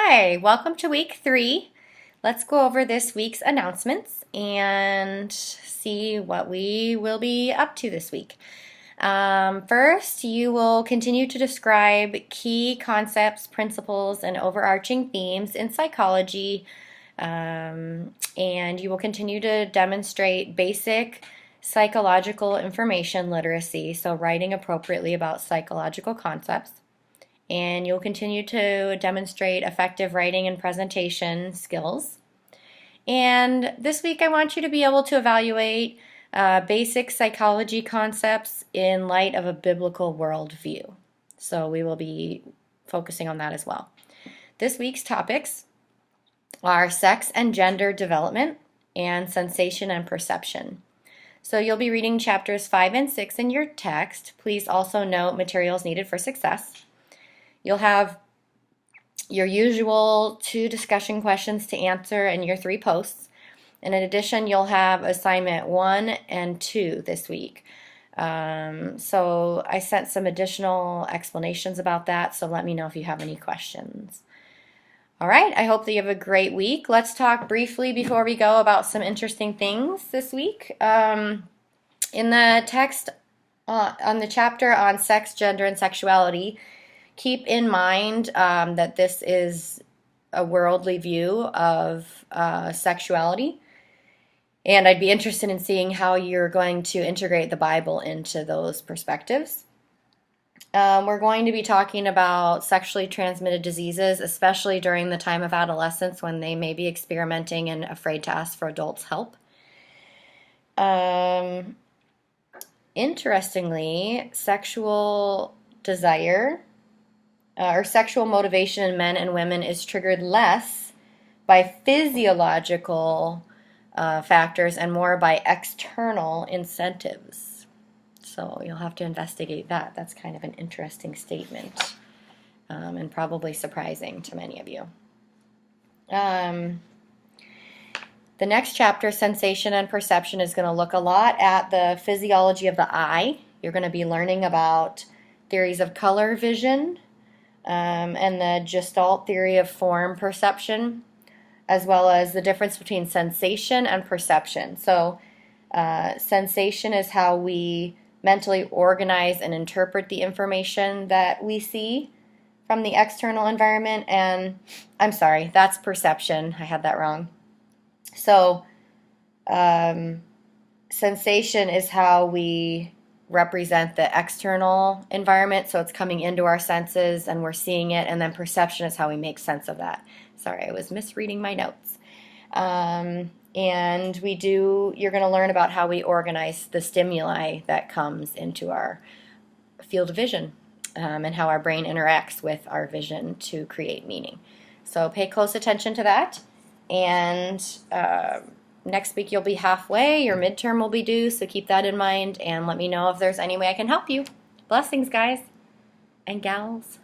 Hi, welcome to week 3. Let's go over this week's announcements and see what we will be up to this week. First, you will continue to describe key concepts, principles, and overarching themes in psychology, and you will continue to demonstrate basic psychological information literacy, so writing appropriately about psychological concepts. And you'll continue to demonstrate effective writing and presentation skills. And this week I want you to be able to evaluate basic psychology concepts in light of a biblical worldview. So we will be focusing on that as well. This week's topics are sex and gender development and sensation and perception. So you'll be reading chapters 5 and 6 in your text. Please also note materials needed for success. You'll have your usual 2 discussion questions to answer in your 3 posts. And in addition, you'll have assignment 1 and 2 this week. So I sent some additional explanations about that, so let me know if you have any questions. All right, I hope that you have a great week. Let's talk briefly before we go about some interesting things this week. In the text on the chapter on sex, gender, and sexuality, keep in mind that this is a worldly view of sexuality, and I'd be interested in seeing how you're going to integrate the Bible into those perspectives. We're going to be talking about sexually transmitted diseases, especially during the time of adolescence when they may be experimenting and afraid to ask for adults' help. Interestingly, sexual desire or sexual motivation in men and women is triggered less by physiological factors and more by external incentives. So you'll have to investigate that. That's kind of an interesting statement and probably surprising to many of you. The next chapter, Sensation and Perception, is going to look a lot at the physiology of the eye. You're going to be learning about theories of color vision, and the Gestalt theory of form perception, as well as the difference between sensation and perception. So sensation is how we mentally organize and interpret the information that we see from the external environment, and I'm sorry, that's perception. I had that wrong. So sensation is how we represent the external environment, so it's coming into our senses and we're seeing it, and then perception is how we make sense of that. Sorry, I was misreading my notes. And you're going to learn about how we organize the stimuli that comes into our field of vision, and how our brain interacts with our vision to create meaning. So pay close attention to that, and next week you'll be halfway. Your midterm will be due, so keep that in mind and let me know if there's any way I can help you. Blessings, guys and gals.